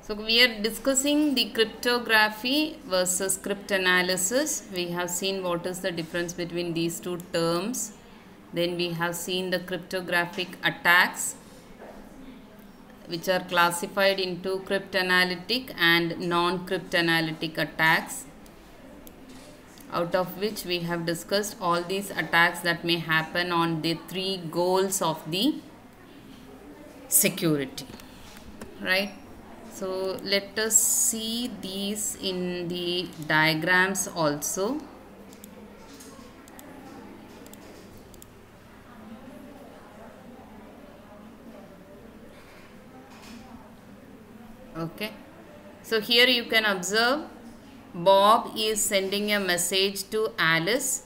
So we are discussing the cryptography versus cryptanalysis. We have seen what is the difference between these two terms. Then we have seen the cryptographic attacks, which are classified into cryptanalytic and non-cryptanalytic attacks, out of which we have discussed all these attacks that may happen on the three goals of the security, right? So let us see these in the diagrams also. Okay, so here you can observe Bob is sending a message to Alice.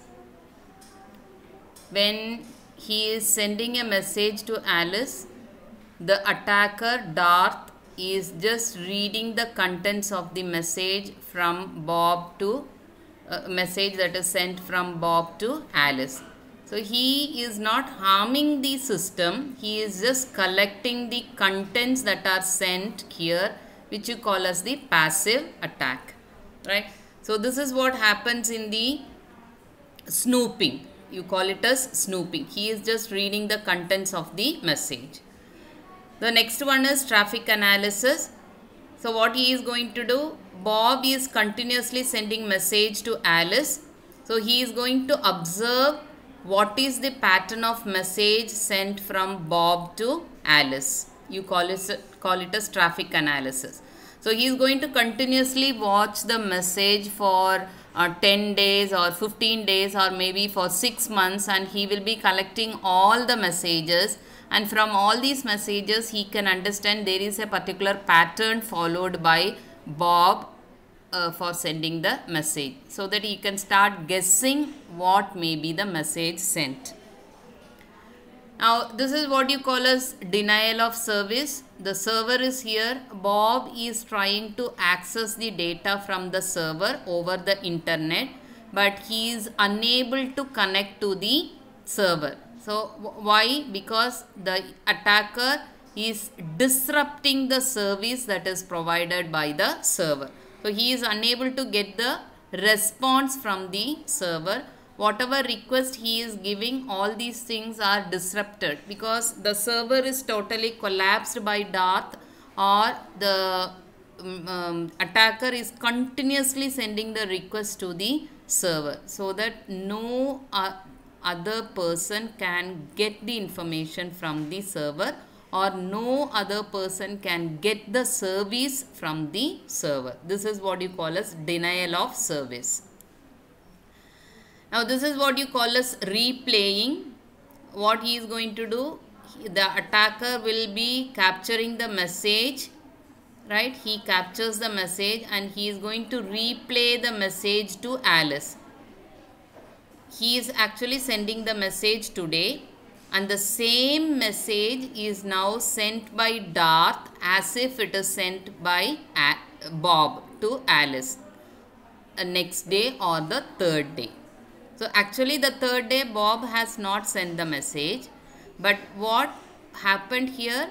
When he is sending a message to Alice, the attacker Darth is just reading the contents of the message from Bob to message that is sent from Bob to Alice. So he is not harming the system, he is just collecting the contents that are sent here, which you call as the passive attack, right? So this is what happens in the snooping. You call it as snooping. He is just reading the contents of the message. The next one is traffic analysis. So what he is going to do, Bob is continuously sending message to Alice. So he is going to observe what is the pattern of message sent from Bob to Alice. You call it as traffic analysis. So he is going to continuously watch the message for 10 days or 15 days or maybe for 6 months, and he will be collecting all the messages, and from all these messages he can understand there is a particular pattern followed by Bob for sending the message, so that he can start guessing what may be the message sent. Now this is what you call as denial of service. The server is here. Bob is trying to access the data from the server over the internet, but he is unable to connect to the server. So why? Because the attacker is disrupting the service that is provided by the server. So he is unable to get the response from the server. Whatever request he is giving, all these things are disrupted because the server is totally collapsed by Darth, or the attacker is continuously sending the request to the server, so that no other person can get the information from the server, or no other person can get the service from the server. This is what you call as denial of service. Now this is what you call as replaying. What he is going to do, the attacker will be capturing the message, right? He captures the message and he is going to replay the message to Alice. He is actually sending the message today, and the same message is now sent by Darth as if it is sent by Bob to Alice next day or the third day. So actually the third day Bob has not sent the message, but what happened here,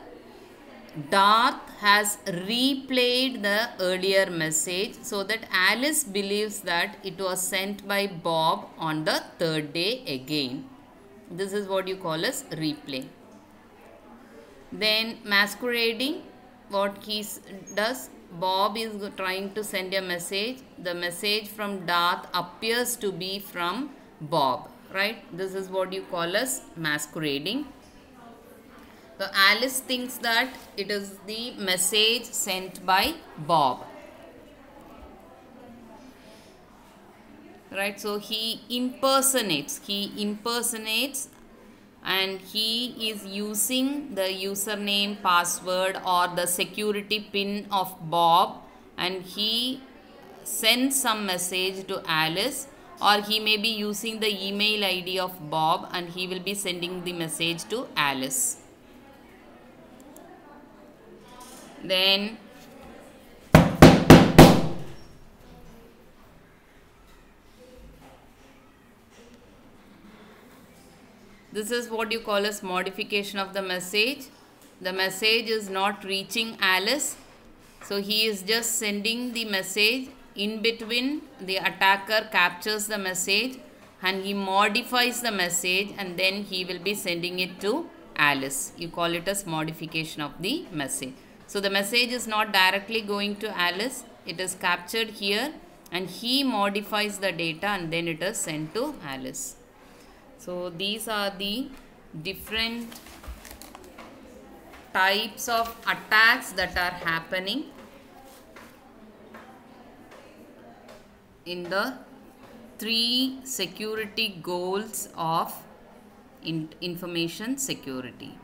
Darth has replayed the earlier message so that Alice believes that it was sent by Bob on the third day again. This is what you call as replay. Then masquerading, what he does, Bob is trying to send a message. The message from Darth appears to be from Bob, right? This is what you call as masquerading. So Alice thinks that it is the message sent by Bob, right? So he impersonates and he is using the username, password or the security pin of Bob, and he sends some message to Alice, or he may be using the email ID of Bob and he will be sending the message to Alice. Then this is what you call as modification of the message. The message is not reaching Alice, So he is just sending the message. In between, the attacker captures the message and he modifies the message, and then he will be sending it to Alice. You call it as modification of the message. So the message is not directly going to Alice. It is captured here and he modifies the data and then it is sent to Alice. So these are the different types of attacks that are happening in the 3 security goals of information security.